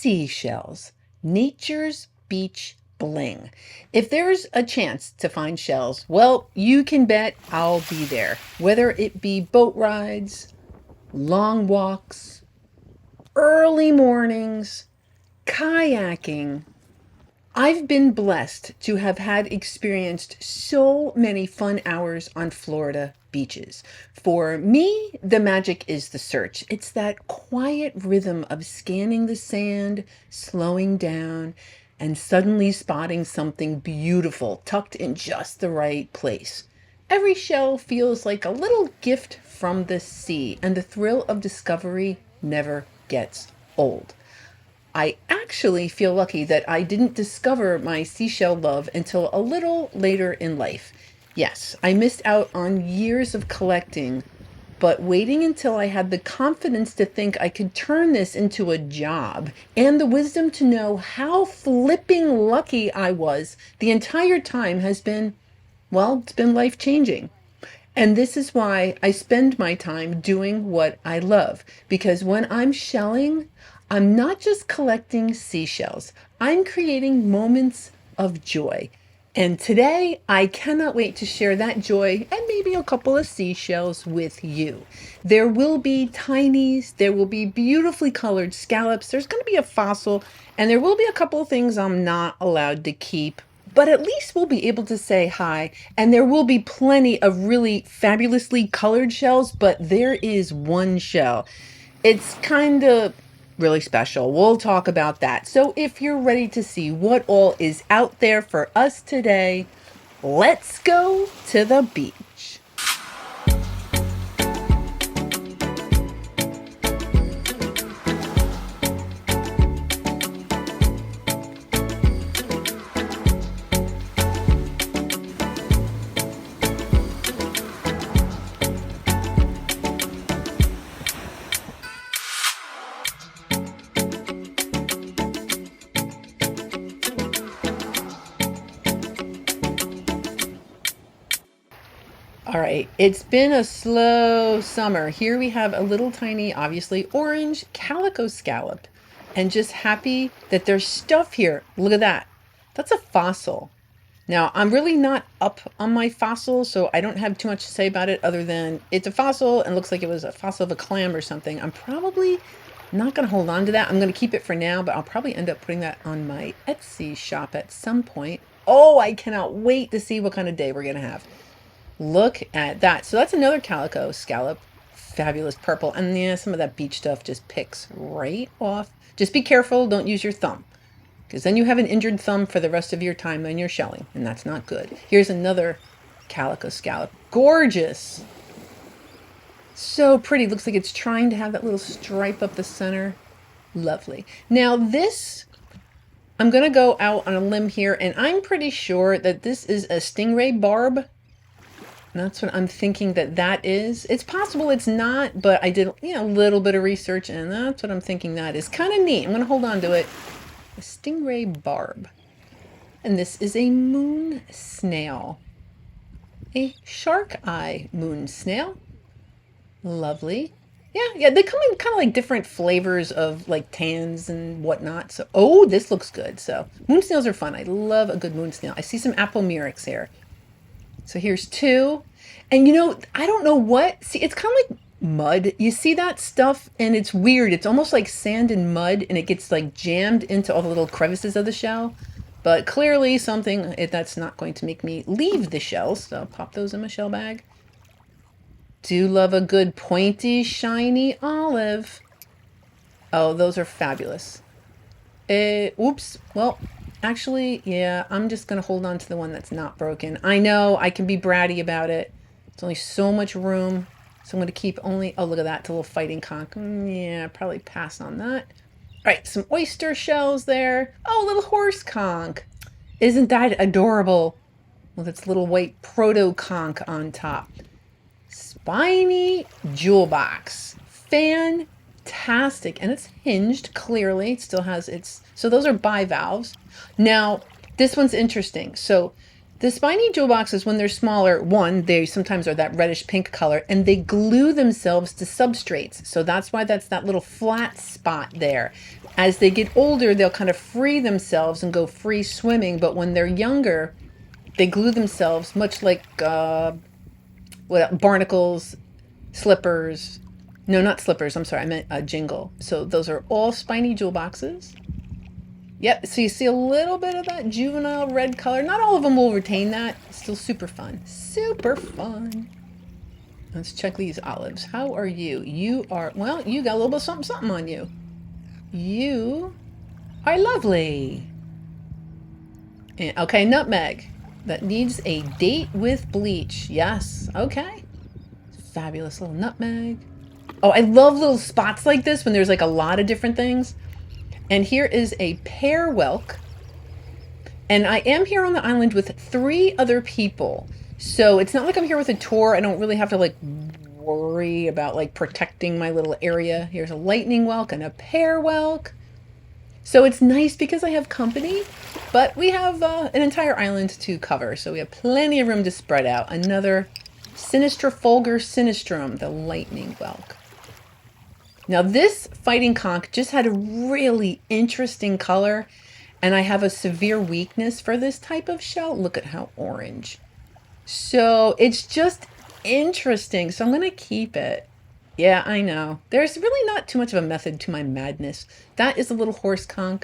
Seashells, nature's beach bling. If there's a chance to find shells, well, you can bet I'll be there. Whether it be boat rides, long walks, early mornings, kayaking, I've been blessed to have had experienced so many fun hours on Florida beaches. For me, the magic is the search. It's that quiet rhythm of scanning the sand, slowing down, and suddenly spotting something beautiful tucked in just the right place. Every shell feels like a little gift from the sea, and the thrill of discovery never gets old. I actually feel lucky that I didn't discover my seashell love until a little later in life. Yes, I missed out on years of collecting, but waiting until I had the confidence to think I could turn this into a job and the wisdom to know how flipping lucky I was the entire time has been, well, it's been life changing. And this is why I spend my time doing what I love. Because when I'm shelling, I'm not just collecting seashells, I'm creating moments of joy. And today, I cannot wait to share that joy and maybe a couple of seashells with you. There will be tinies, there will be beautifully colored scallops, there's going to be a fossil, and there will be a couple of things I'm not allowed to keep. But at least we'll be able to say hi, and there will be plenty of really fabulously colored shells, but there is one shell. It's kind of really special. We'll talk about that. So if you're ready to see what all is out there for us today, let's go to the beach. All right, it's been a slow summer. Here we have a little tiny, obviously orange calico scallop, and just happy that there's stuff here. Look at that. That's a fossil. Now, I'm really not up on my fossil, so I don't have too much to say about it other than it's a fossil and looks like it was a fossil of a clam or something. I'm probably not going to hold on to that. I'm going to keep it for now, but I'll probably end up putting that on my Etsy shop at some point. Oh, I cannot wait to see what kind of day we're going to have. Look at that. So that's another calico scallop. Fabulous purple. And yeah, some of that beach stuff just picks right off. Just be careful. Don't use your thumb, because then you have an injured thumb for the rest of your time when you're shelling, and that's not good. Here's another calico scallop. Gorgeous. So pretty. Looks like it's trying to have that little stripe up the center. Lovely. Now this, I'm going to go out on a limb here, and I'm pretty sure that this is a stingray barb. That's what I'm thinking that is. It's possible it's not, but I did a little bit of research, and that's what I'm thinking that is. Kind of neat. I'm going to hold on to it. A stingray barb. And this is a moon snail. A shark eye moon snail. Lovely. Yeah, they come in kind of like different flavors of like tans and whatnot. So, oh, this looks good. So, moon snails are fun. I love a good moon snail. I see some apomerics here. So here's two. And I don't know what. See, it's kind of like mud. You see that stuff and it's weird. It's almost like sand and mud, and it gets like jammed into all the little crevices of the shell. But clearly something that's not going to make me leave the shell. So I'll pop those in my shell bag. Do love a good pointy, shiny olive. Oh, those are fabulous. Oops. Well, actually, yeah, I'm just going to hold on to the one that's not broken. I know I can be bratty about it. It's only so much room. So I'm going to keep only, oh, look at that, it's a little fighting conch. Yeah, probably pass on that. All right, some oyster shells there. Oh, little horse conch. Isn't that adorable? With its little white proto conch on top. Spiny jewel box. Fantastic. And it's hinged, clearly. It still has its, so those are bivalves. Now, this one's interesting. So The spiny jewel boxes, when they're smaller, one, they sometimes are that reddish pink color, and they glue themselves to substrates. So that's why that's that little flat spot there. As they get older, they'll kind of free themselves and go free swimming. But when they're younger, they glue themselves, much like barnacles, slippers. No, not slippers. I'm sorry. I meant a jingle. So those are all spiny jewel boxes. Yep, so you see a little bit of that juvenile red color. Not all of them will retain that. Still super fun. Super fun. Let's check these olives. How are you? You are, well, you got a little bit of something, something on you. You are lovely. And, okay, nutmeg. That needs a date with bleach. Yes, okay. Fabulous little nutmeg. Oh, I love little spots like this when there's like a lot of different things. And here is a pear whelk. And I am here on the island with 3 other people. So it's not like I'm here with a tour. I don't really have to like worry about like protecting my little area. Here's a lightning whelk and a pear whelk. So it's nice because I have company, but we have an entire island to cover. So we have plenty of room to spread out. Another Sinistra fulgur sinistrum, the lightning whelk. Now this fighting conch just had a really interesting color, and I have a severe weakness for this type of shell. Look at how orange. So it's just interesting. So I'm going to keep it. Yeah, I know. There's really not too much of a method to my madness. That is a little horse conch.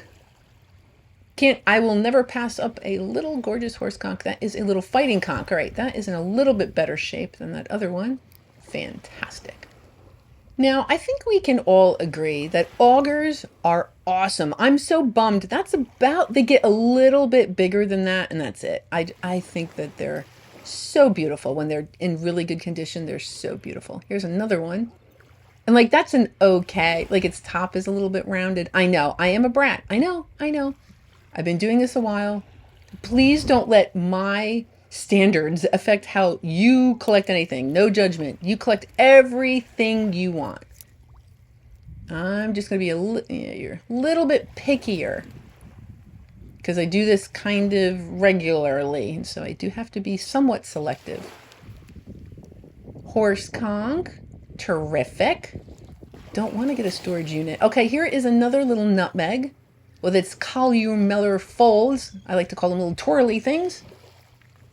I will never pass up a little gorgeous horse conch. That is a little fighting conch. All right, that is in a little bit better shape than that other one. Fantastic. Now, I think we can all agree that augers are awesome. I'm so bummed. They get a little bit bigger than that, and that's it. I think that they're so beautiful. When they're in really good condition, they're so beautiful. Here's another one. And like, that's an okay, like its top is a little bit rounded. I know, I am a brat. I know. I've been doing this a while. Please don't let my standards affect how you collect anything. No judgment. You collect everything you want. I'm just going to be you're a little bit pickier because I do this kind of regularly, and so I do have to be somewhat selective. Horse conch, terrific. Don't want to get a storage unit. Okay, here is another little nutmeg with its columellar folds. I like to call them little twirly things.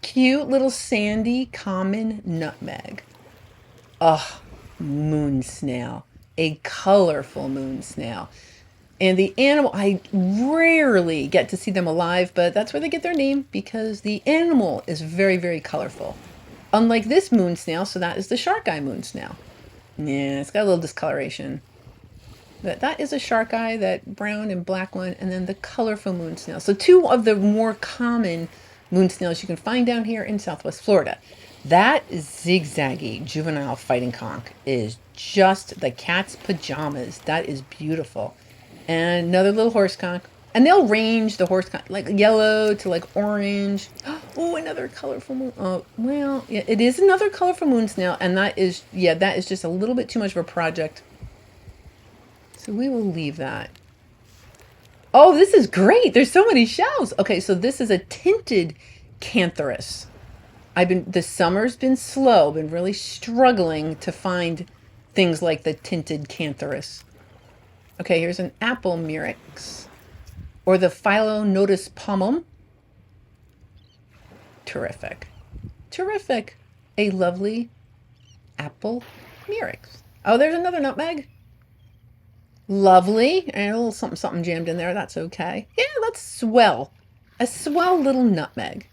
Cute little sandy common nutmeg. Oh, moon snail. A colorful moon snail. And the animal, I rarely get to see them alive, but that's where they get their name because the animal is very, very colorful. Unlike this moon snail, so that is the shark eye moon snail. Yeah, it's got a little discoloration. But that is a shark eye, that brown and black one, and then the colorful moon snail. So 2 of the more common moon snails you can find down here in Southwest Florida. That zigzaggy juvenile fighting conch is just the cat's pajamas. That is beautiful. And another little horse conch. And they'll range, the horse conch, like yellow to like orange. Oh, another colorful moon. Oh, well, yeah, it is another colorful moon snail. And that is just a little bit too much of a project. So we will leave that. Oh, this is great. There's so many shells. Okay, so this is a tinted cantharus. The summer's been slow, been really struggling to find things like the tinted cantharus. Okay, here's an apple murex, or the Philonodus pomum. Terrific. Terrific. A lovely apple murex. Oh, there's another nutmeg. Lovely. And a little something, something jammed in there. That's okay. Yeah, that's swell. A swell little nutmeg.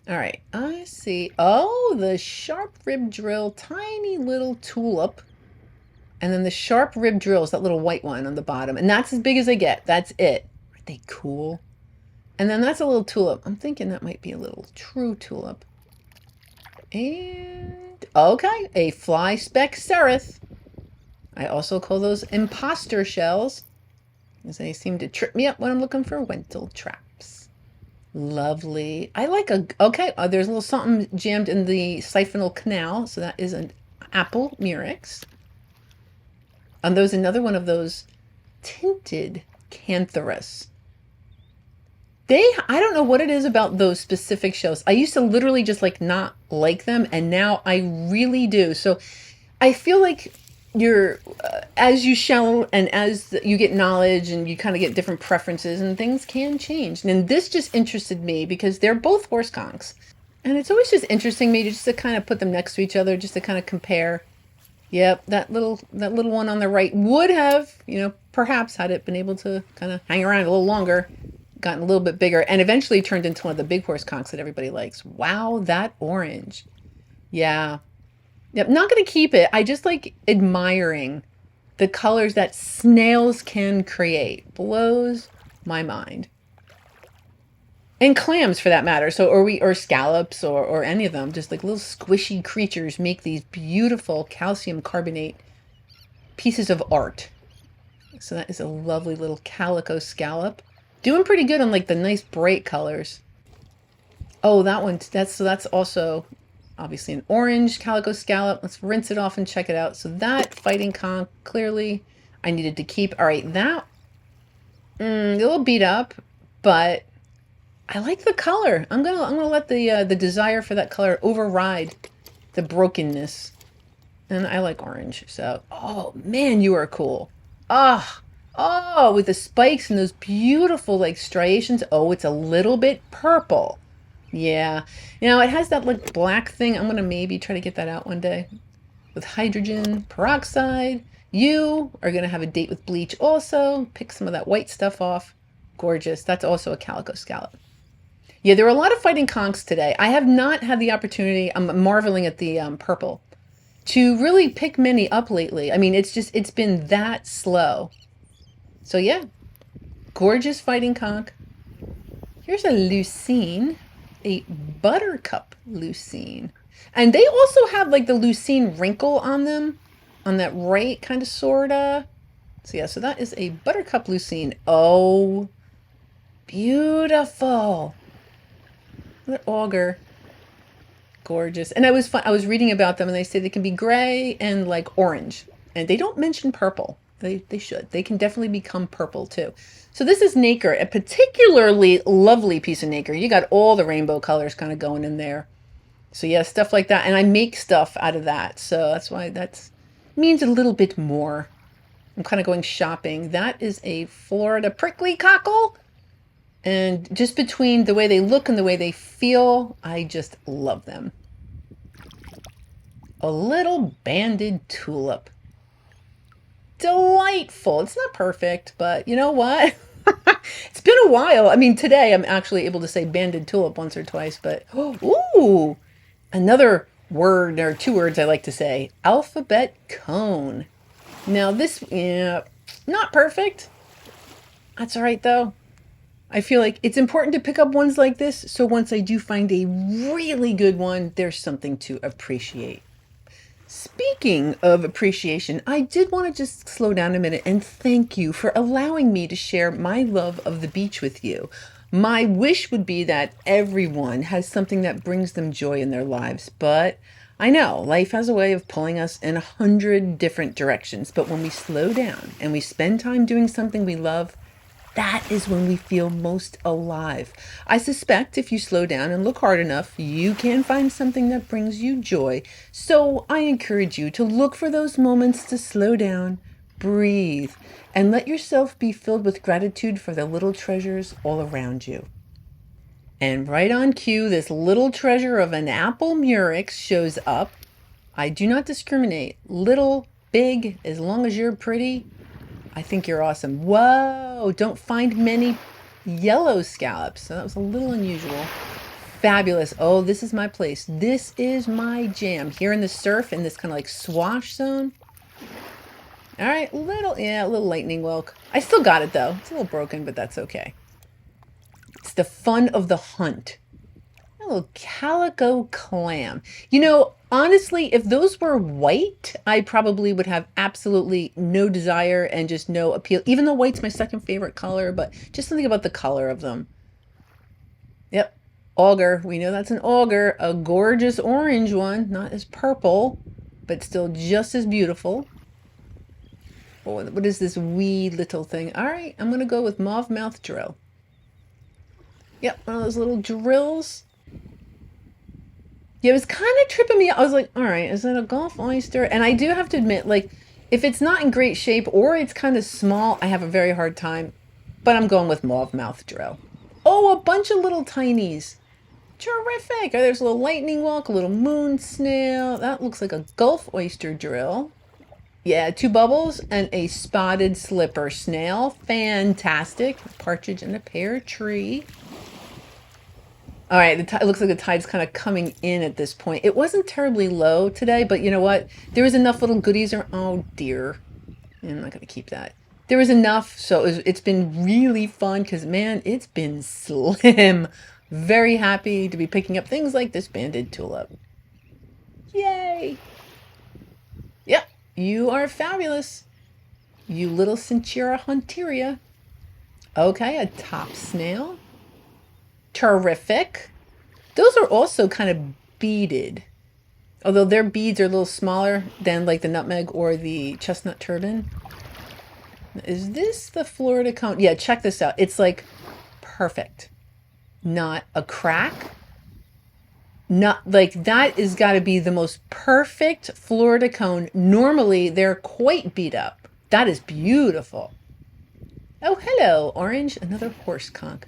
All right, I see. Oh, the sharp rib drill, tiny little tulip. And then the sharp rib drill is that little white one on the bottom. And that's as big as they get. That's it. Aren't they cool? And then that's a little tulip. I'm thinking that might be a little true tulip. And, okay, a fly speck seraph. I also call those imposter shells, as they seem to trip me up when I'm looking for Wentel traps. Lovely. I like okay, there's a little something jammed in the siphonal canal, so that is an apple murex. And there's another one of those tinted cantharus. I don't know what it is about those specific shells. I used to literally just like not like them, and now I really do. So I feel like you're, as you shell and as you get knowledge and you kind of get different preferences and things can change. And this just interested me because they're both horse conchs. And it's always just interesting me just to kind of put them next to each other, just to kind of compare. Yep, that little one on the right would have, perhaps had it been able to kind of hang around a little longer, gotten a little bit bigger, and eventually turned into one of the big horse conchs that everybody likes. Wow, that orange. Yeah. Yep, not going to keep it. I just like admiring the colors that snails can create. Blows my mind. And clams for that matter. So or scallops or any of them, just like little squishy creatures make these beautiful calcium carbonate pieces of art. So that is a lovely little calico scallop. Doing pretty good on like the nice bright colors. Oh, that one, that's also obviously an orange calico scallop. Let's rinse it off and check it out. So that fighting conch, clearly I needed to keep. All right, that a little beat up, but I like the color. I'm gonna let the desire for that color override the brokenness. And I like orange. So, oh man, you are cool. Ah, oh, with the spikes and those beautiful like striations. Oh, it's a little bit purple. Yeah. It has that like black thing. I'm gonna maybe try to get that out one day with hydrogen peroxide. You are gonna have a date with bleach also. Pick some of that white stuff off. Gorgeous. That's also a calico scallop. Yeah, there were a lot of fighting conchs today. I have not had the opportunity. I'm marveling at the purple to really pick many up lately. I mean, it's been that slow. So yeah, gorgeous fighting conch. Here's a leucine, a buttercup leucine. And they also have like the leucine wrinkle on them, on that right kind of sorta. So yeah, so that is a buttercup leucine. Oh, beautiful. What auger. Gorgeous. And I was reading about them and they say they can be gray and like orange. And they don't mention purple. They should. They can definitely become purple too. So this is nacre, a particularly lovely piece of nacre. You got all the rainbow colors kind of going in there. So yeah, stuff like that. And I make stuff out of that. So that's why that means a little bit more. I'm kind of going shopping. That is a Florida prickly cockle. And just between the way they look and the way they feel, I just love them. A little banded tulip. Delightful. It's not perfect, but you know what? It's been a while. I mean, today I'm actually able to say banded tulip once or twice, but ooh, another word or two words I like to say. Alphabet cone. Now this, yeah, not perfect. That's all right though. I feel like it's important to pick up ones like this, so once I do find a really good one, there's something to appreciate. Speaking of appreciation, I did want to just slow down a minute and thank you for allowing me to share my love of the beach with you. My wish would be that everyone has something that brings them joy in their lives, but I know life has a way of pulling us in 100 different directions, but when we slow down and we spend time doing something we love, that is when we feel most alive. I suspect if you slow down and look hard enough, you can find something that brings you joy. So I encourage you to look for those moments to slow down, breathe, and let yourself be filled with gratitude for the little treasures all around you. And right on cue, this little treasure of an apple murex shows up. I do not discriminate. Little, big, as long as you're pretty, I think you're awesome. Whoa, don't find many yellow scallops. So that was a little unusual. Fabulous. Oh, this is my place. This is my jam. Here in the surf, in this kind of like swash zone. All right, a little lightning whelk. I still got it though. It's a little broken, but that's okay. It's the fun of the hunt. A little calico clam. Honestly, if those were white, I probably would have absolutely no desire and just no appeal. Even though white's my second favorite color, but just something about the color of them. Yep. Auger. We know that's an auger. A gorgeous orange one. Not as purple, but still just as beautiful. What is this wee little thing? All right, I'm going to go with mauve mouth drill. Yep, one of those little drills. Yeah, it was kind of tripping me out. I was like, all right, is that a Gulf oyster? And I do have to admit, like, if it's not in great shape or it's kind of small, I have a very hard time. But I'm going with mauve mouth drill. Oh, a bunch of little tinies. Terrific. Oh, there's a little lightning walk, a little moon snail. That looks like a Gulf oyster drill. Yeah, two bubbles and a spotted slipper snail. Fantastic. Partridge in a pear tree. All right, it looks like the tide's kind of coming in at this point. It wasn't terribly low today, but you know what? There was enough little goodies. Oh dear, I'm not going to keep that. There was enough, so it's been really fun because man, it's been slim. Very happy to be picking up things like this banded tulip. Yay! Yep, you are fabulous. You little Centura hunteria. Okay, a top snail. Terrific. Those are also kind of beaded. Although their beads are a little smaller than like the nutmeg or the chestnut turban. Is this the Florida cone? Yeah, check this out. It's like perfect. Not a crack. Not like that is got to be the most perfect Florida cone. Normally they're quite beat up. That is beautiful. Oh, hello, orange. Another horse conch.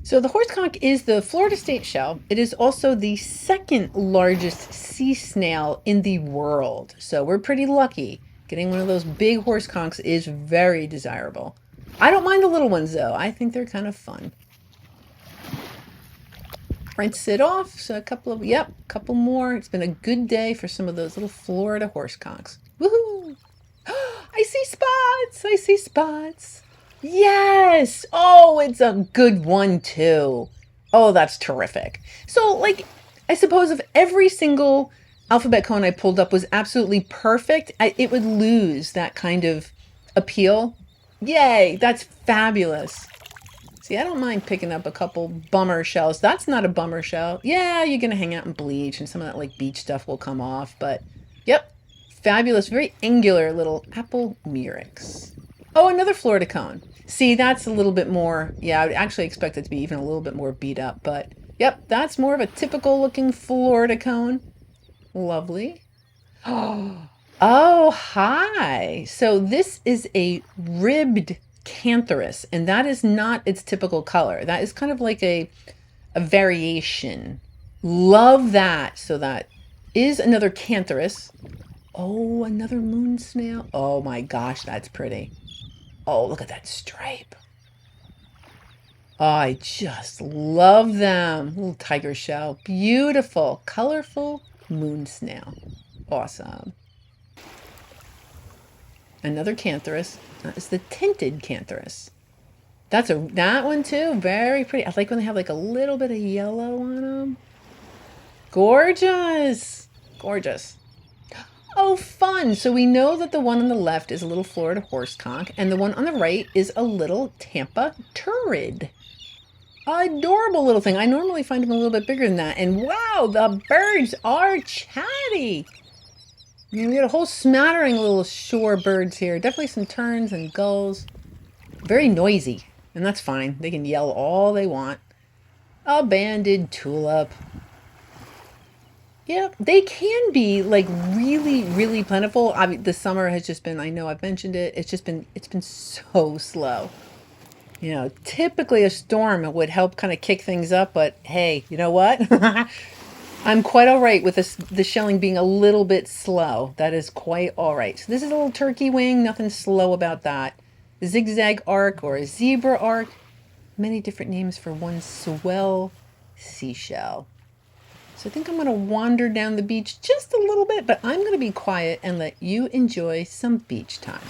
So the horse conch is the Florida state shell. It is also the second largest sea snail in the world. So we're pretty lucky. Getting one of those big horse conchs is very desirable. I don't mind the little ones though. I think they're kind of fun. Rinse it off. So a couple more. It's been a good day for some of those little Florida horse conchs. Woohoo! I see spots. I see spots. Yes. Oh, it's a good one too. Oh, that's terrific. So, like, I suppose if every single alphabet cone I pulled up was absolutely perfect, it would lose that kind of appeal. Yay, that's fabulous. See, I don't mind picking up a couple bummer shells. That's not a bummer shell. Yeah, you're going to hang out and bleach, and some of that, like, beach stuff will come off. But, yep, fabulous, very angular little apple murex. Oh, another Florida cone. See, that's a little bit more, yeah, I would actually expect it to be even a little bit more beat up, but yep, that's more of a typical looking Florida cone. Lovely. Oh, hi. So this is a ribbed cantharus, and that is not its typical color. That is kind of like a variation. Love that. So that is another cantharus. Oh, another moon snail. Oh my gosh, that's pretty. Oh, look at that stripe. Oh, I just love them. Little tiger shell. Beautiful, colorful moon snail. Awesome. Another cantharus. That is the tinted cantharus. That one too. Very pretty. I like when they have like a little bit of yellow on them. Gorgeous. Gorgeous. Oh, fun. So we know that the one on the left is a little Florida horse conch, and the one on the right is a little Tampa turrid. Adorable little thing. I normally find them a little bit bigger than that. And wow, the birds are chatty. You get a whole smattering of little shore birds here. Definitely some terns and gulls. Very noisy, and that's fine. They can yell all they want. A banded tulip. Yeah, they can be like really, really plentiful. I mean, the summer has just been, I know I've mentioned it, it's been so slow. You know, typically a storm would help kind of kick things up, but hey, you know what? I'm quite all right with the shelling being a little bit slow. That is quite all right. So this is a little turkey wing, nothing slow about that. Zigzag arc or a zebra arc. Many different names for one swell seashell. So I think I'm going to wander down the beach just a little bit, but I'm going to be quiet and let you enjoy some beach time.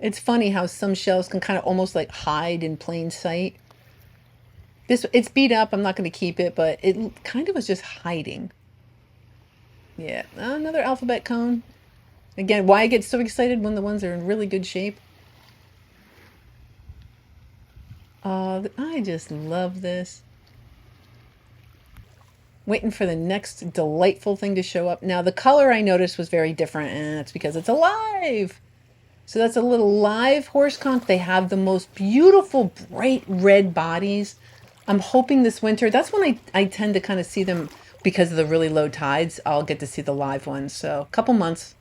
It's funny how some shells can kind of almost like hide in plain sight. It's beat up. I'm not going to keep it, but it kind of was just hiding. Yeah, another alphabet cone. Again, why I get so excited when the ones are in really good shape. I just love this. Waiting for the next delightful thing to show up. Now, the color I noticed was very different, and it's because it's alive. So that's a little live horse conch. They have the most beautiful bright red bodies. I'm hoping this winter, that's when I tend to kind of see them because of the really low tides. I'll get to see the live ones. So a couple months,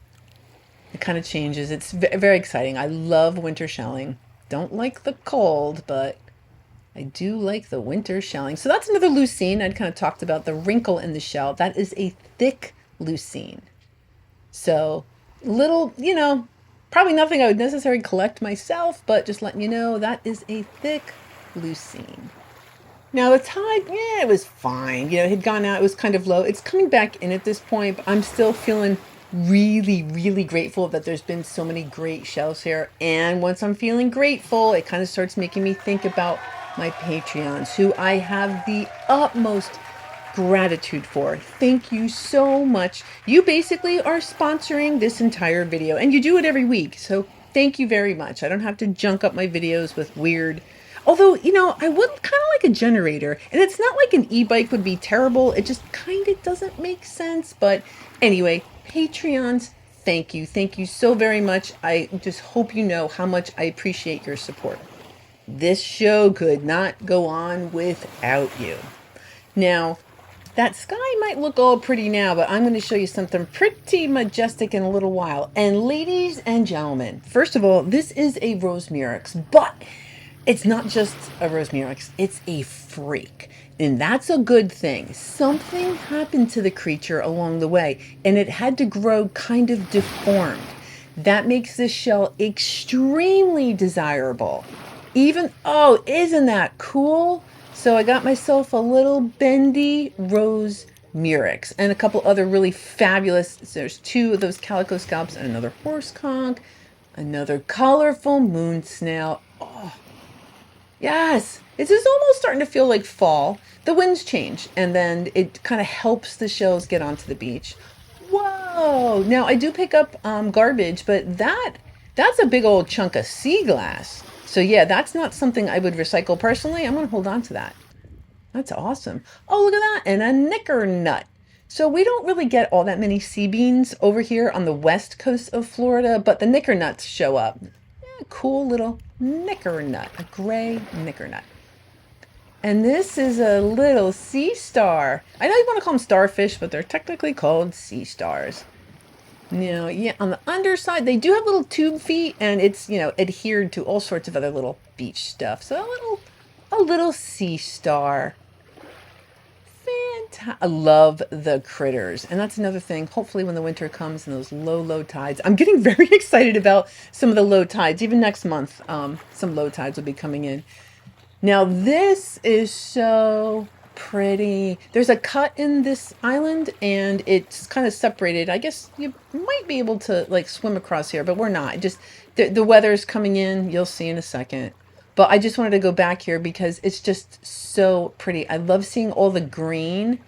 it kind of changes. It's very exciting. I love winter shelling. Don't like the cold, but I do like the winter shelling. So that's another leucine. I'd kind of talked about the wrinkle in the shell. That is a thick leucine. So little, probably nothing I would necessarily collect myself, but just letting you know that is a thick leucine. Now the tide, yeah, it was fine. It had gone out. It was kind of low. It's coming back in at this point, but I'm still feeling really, really grateful that there's been so many great shells here. And once I'm feeling grateful, it kind of starts making me think about my Patreons, who I have the utmost gratitude for. Thank you so much. You basically are sponsoring this entire video, and you do it every week. So thank you very much. I don't have to junk up my videos with weird. Although, I would kind of like a generator, and it's not like an e-bike would be terrible. It just kind of doesn't make sense. But anyway, Patreons, thank you. Thank you so very much. I just hope you know how much I appreciate your support. This show could not go on without you. Now, that sky might look all pretty now, but I'm going to show you something pretty majestic in a little while. And ladies and gentlemen, first of all, this is a rose murex, but it's not just a rose murex, it's a freak. And that's a good thing. Something happened to the creature along the way, and it had to grow kind of deformed. That makes this shell extremely desirable. Isn't that cool? So I got myself a little bendy rose murex and a couple other really fabulous. There's two of those calico scallops and another horse conch, another colorful moon snail. Oh, yes. It's just almost starting to feel like fall. The winds change, and then it kind of helps the shells get onto the beach. Whoa. Now, I do pick up garbage, but that's a big old chunk of sea glass. So yeah, that's not something I would recycle personally. I'm going to hold on to that. That's awesome. Oh, look at that. And a knicker nut. So we don't really get all that many sea beans over here on the west coast of Florida, but the knicker nuts show up. Yeah, cool little knicker nut, a gray knicker nut. And this is a little sea star. I know you want to call them starfish, but they're technically called sea stars. Yeah, on the underside, they do have little tube feet, and it's, adhered to all sorts of other little beach stuff. So a little sea star. Fantastic. I love the critters. And that's another thing. Hopefully when the winter comes and those low tides, I'm getting very excited about some of the low tides. Even next month, some low tides will be coming in. Now, this is so pretty. There's a cut in this island, and it's kind of separated. I guess you might be able to like swim across here, but we're not. Just the weather's coming in. You'll see in a second. But I just wanted to go back here because it's just so pretty. I love seeing all the green.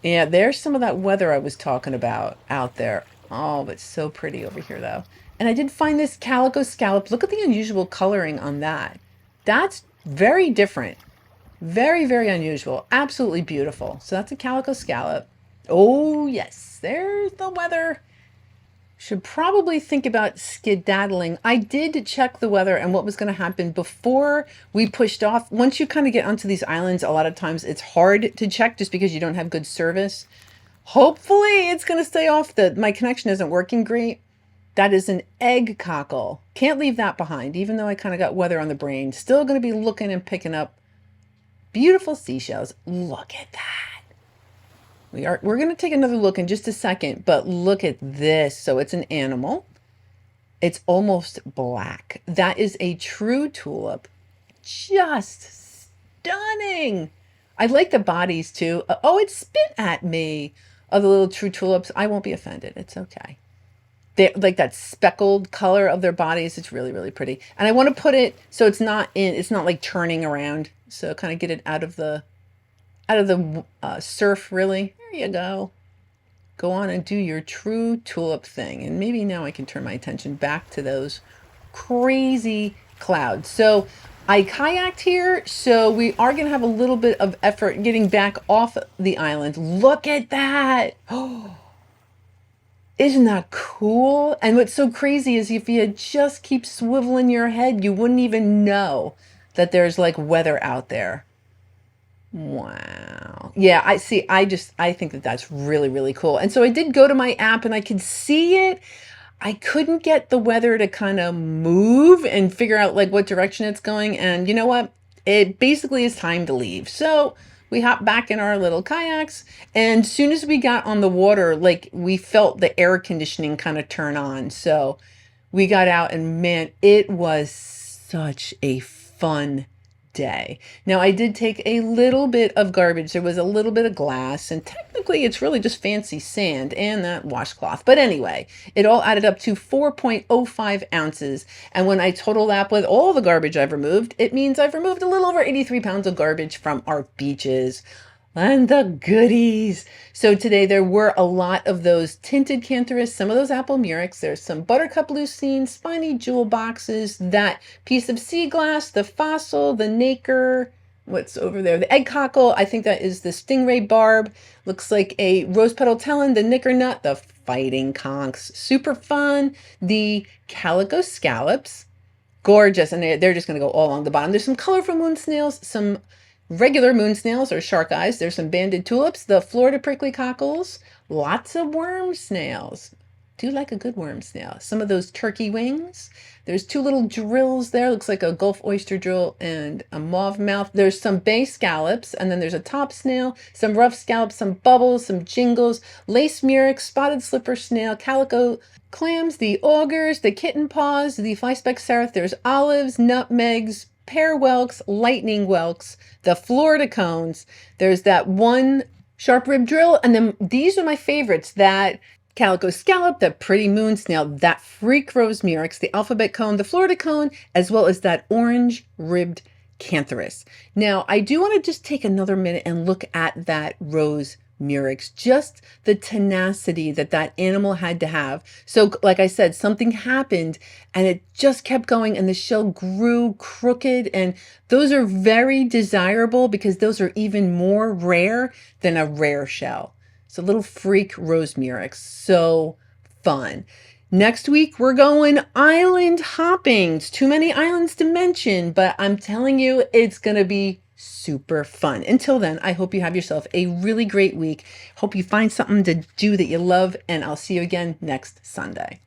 Yeah, there's some of that weather I was talking about out there. Oh, but so pretty over here, though. And I did find this calico scallop. Look at the unusual coloring on that. That's very different. Very, very unusual. Absolutely beautiful. So that's a calico scallop. Oh, yes. There's the weather. Should probably think about skedaddling. I did check the weather and what was going to happen before we pushed off. Once you kind of get onto these islands, a lot of times it's hard to check just because you don't have good service. Hopefully it's going to stay off. My connection isn't working great. That is an egg cockle. Can't leave that behind, even though I kind of got weather on the brain. Still going to be looking and picking up beautiful seashells. Look at that. We're going to take another look in just a second, but look at this. So it's an animal. It's almost black. That is a true tulip. Just stunning. I like the bodies too. Oh, it spit at me. Oh, the little true tulips. I won't be offended. It's okay. they like that speckled color of their bodies. It's really, really pretty. And I want to put it so it's not like churning around. So kind of get it out of the surf, really. There you go. Go on and do your true tulip thing. And maybe now I can turn my attention back to those crazy clouds. So I kayaked here, so we are going to have a little bit of effort getting back off the island. Look at that. Oh, isn't that cool? And what's so crazy is if you just keep swiveling your head, you wouldn't even know that there's like weather out there. Wow. Yeah, I see. I think that that's really, really cool. And so I did go to my app and I could see it. I couldn't get the weather to kind of move and figure out like what direction it's going. And you know what? It basically is time to leave. So we hopped back in our little kayaks. And as soon as we got on the water, like we felt the air conditioning kind of turn on. So we got out and man, it was such a fun day. Now I did take a little bit of garbage. There was a little bit of glass and technically it's really just fancy sand and that washcloth. But anyway, it all added up to 4.05 ounces. And when I total that with all the garbage I've removed, it means I've removed a little over 83 pounds of garbage from our beaches. And the goodies. So today there were a lot of those tinted cantharus, some of those apple murex. There's some buttercup lucines, spiny jewel boxes, that piece of sea glass, the fossil, the nacre. What's over there? The egg cockle. I think that is the stingray barb. Looks like a rose petal talon, the knicker nut, the fighting conchs. Super fun. The calico scallops. Gorgeous. And they're just going to go all along the bottom. There's some colorful moon snails, some regular moon snails or shark eyes. There's some banded tulips, the Florida prickly cockles, lots of worm snails. Do like a good worm snail. Some of those turkey wings. There's two little drills there. Looks like a Gulf oyster drill and a mauve mouth. There's some bay scallops, and then there's a top snail, some rough scallops, some bubbles, some jingles, lace murex, spotted slipper snail, calico clams, the augurs, the kitten paws, the fly-speck seraph. There's olives, nutmegs, pear whelks, lightning whelks, the Florida cones. There's that one sharp rib drill. And then these are my favorites, that calico scallop, the pretty moon snail, that freak rose murex, the alphabet cone, the Florida cone, as well as that orange ribbed cantharus. Now, I do want to just take another minute and look at that rose murex, just the tenacity that that animal had to have. So like I said, something happened and it just kept going and the shell grew crooked, and those are very desirable because those are even more rare than a rare shell. So little freak rose murex, so fun. Next week, we're going island hopping. It's too many islands to mention, but I'm telling you, it's going to be super fun. Until then, I hope you have yourself a really great week. Hope you find something to do that you love, and I'll see you again next Sunday.